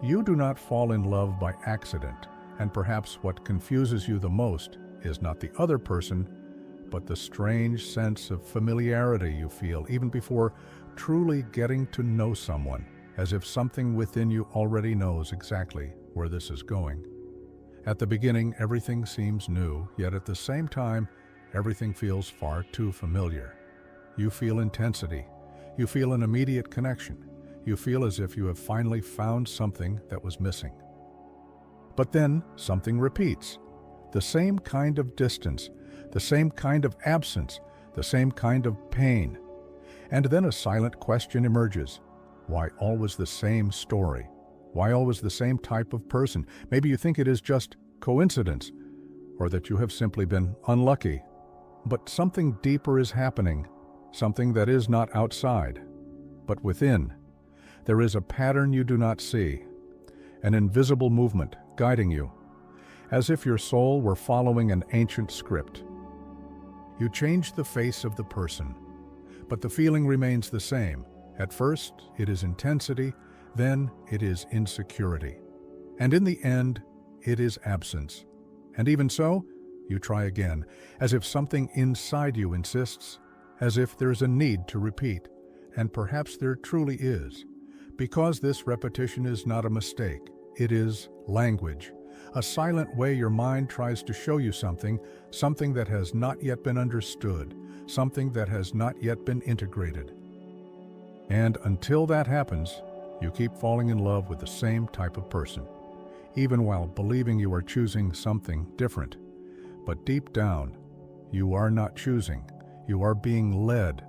You do not fall in love by accident, and perhaps what confuses you the most is not the other person, but the strange sense of familiarity you feel even before truly getting to know someone, as if something within you already knows exactly where this is going. At the beginning, everything seems new, yet at the same time, everything feels far too familiar. You feel intensity. You feel an immediate connection. You feel as if you have finally found something that was missing. But then something repeats. The same kind of distance, the same kind of absence, the same kind of pain. And then a silent question emerges. Why always the same story? Why always the same type of person? Maybe you think it is just coincidence, or that you have simply been unlucky. But something deeper is happening, something that is not outside, but within. There is a pattern you do not see, an invisible movement guiding you, as if your soul were following an ancient script. You change the face of the person, but the feeling remains the same. At first, it is intensity, then it is insecurity. And in the end, it is absence. And even so, you try again, as if something inside you insists, as if there's a need to repeat, and perhaps there truly is. Because this repetition is not a mistake, it is language, a silent way your mind tries to show you something that has not yet been understood, something that has not yet been integrated. And until that happens, you keep falling in love with the same type of person, even while believing you are choosing something different. But deep down, you are not choosing, you are being led.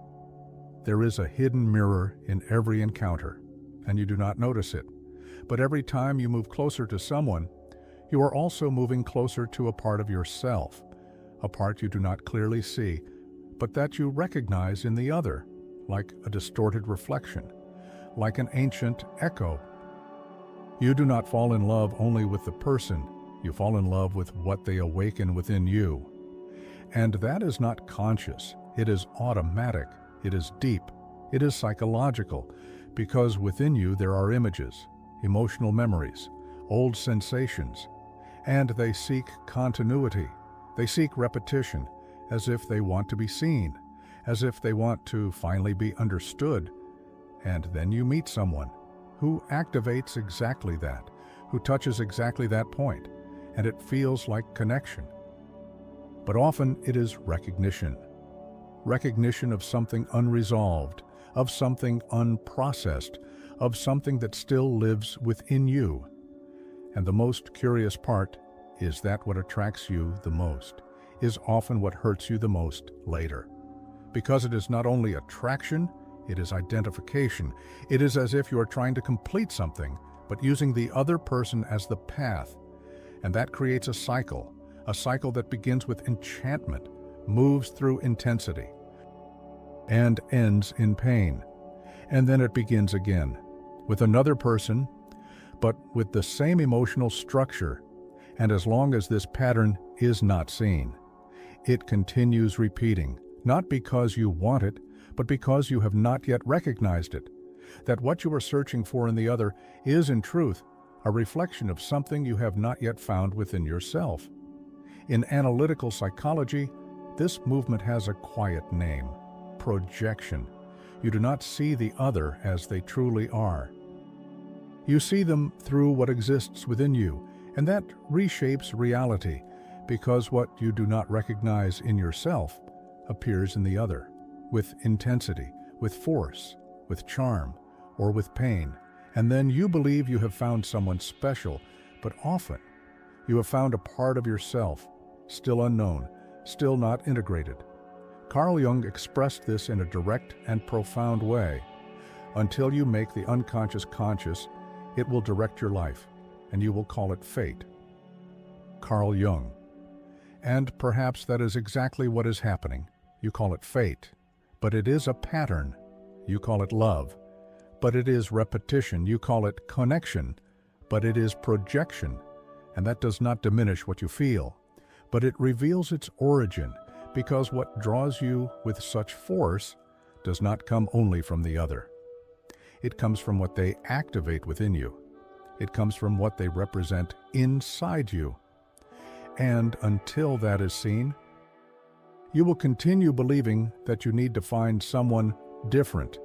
There is a hidden mirror in every encounter, and you do not notice it. But every time you move closer to someone, you are also moving closer to a part of yourself, a part you do not clearly see, but that you recognize in the other, like a distorted reflection, like an ancient echo. You do not fall in love only with the person, you fall in love with what they awaken within you. And that is not conscious, it is automatic, it is deep, it is psychological, because within you there are images, emotional memories, old sensations, and they seek continuity, they seek repetition, as if they want to be seen, as if they want to finally be understood. And then you meet someone who activates exactly that, who touches exactly that point, and it feels like connection. But often it is recognition. Recognition of something unresolved, of something unprocessed, of something that still lives within you. And the most curious part is that what attracts you the most is often what hurts you the most later. Because it is not only attraction, it is identification. It is as if you are trying to complete something, but using the other person as the path. And that creates a cycle that begins with enchantment, moves through intensity, and ends in pain. And then it begins again, with another person, but with the same emotional structure. And as long as this pattern is not seen, it continues repeating, not because you want it, but because you have not yet recognized it, that what you are searching for in the other is in truth a reflection of something you have not yet found within yourself. In analytical psychology, this movement has a quiet name: projection. You do not see the other as they truly are. You see them through what exists within you, and that reshapes reality, because what you do not recognize in yourself appears in the other, with intensity, with force, with charm, or with pain. And then you believe you have found someone special, but often you have found a part of yourself, still unknown, still not integrated. Carl Jung expressed this in a direct and profound way. Until you make the unconscious conscious, it will direct your life, and you will call it fate. Carl Jung. And perhaps that is exactly what is happening. You call it fate, but it is a pattern. You call it love, but it is repetition. You call it connection, but it is projection. And that does not diminish what you feel, but it reveals its origin, because what draws you with such force does not come only from the other. It comes from what they activate within you. It comes from what they represent inside you. And until that is seen, you will continue believing that you need to find someone different.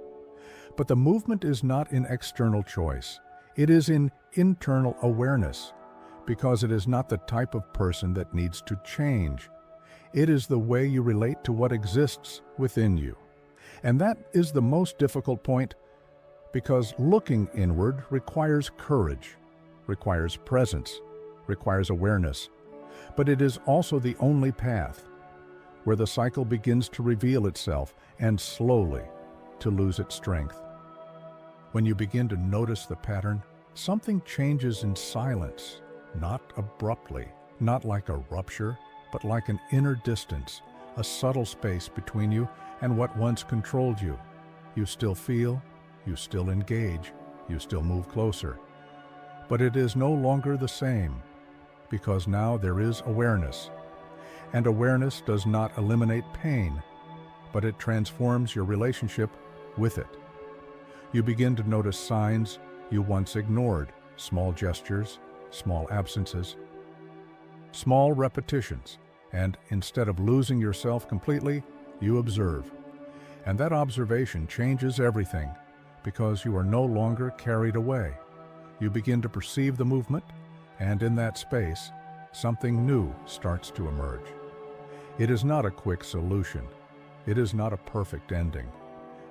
But the movement is not in external choice. It is in internal awareness, because it is not the type of person that needs to change. It is the way you relate to what exists within you. And that is the most difficult point, because looking inward requires courage, requires presence, requires awareness. But it is also the only path where the cycle begins to reveal itself and slowly to lose its strength. When you begin to notice the pattern, something changes in silence, not abruptly, not like a rupture, but like an inner distance, a subtle space between you and what once controlled you. You still feel, you still engage, you still move closer. But it is no longer the same, because now there is awareness. And awareness does not eliminate pain, but it transforms your relationship with it. You begin to notice signs you once ignored, small gestures, small absences, small repetitions, and instead of losing yourself completely, you observe. And that observation changes everything, because you are no longer carried away. You begin to perceive the movement, and in that space, something new starts to emerge. It is not a quick solution. It is not a perfect ending,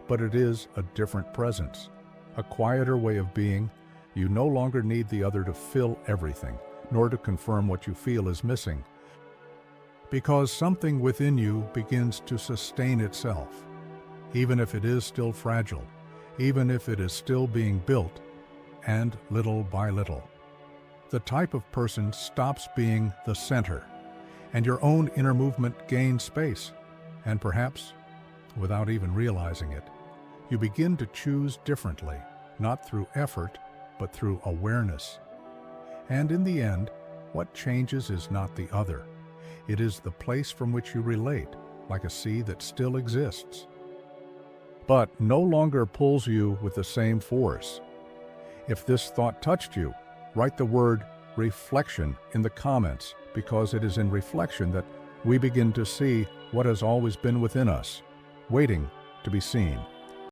but it is a different presence, a quieter way of being. You no longer need the other to fill everything, nor to confirm what you feel is missing, because something within you begins to sustain itself, even if it is still fragile, even if it is still being built, and little by little. The type of person stops being the center, and your own inner movement gains space, and perhaps, without even realizing it, you begin to choose differently, not through effort, but through awareness. And in the end, what changes is not the other. It is the place from which you relate, like a sea that still exists, but no longer pulls you with the same force. If this thought touched you, write the word reflection in the comments, because it is in reflection that we begin to see what has always been within us, waiting to be seen.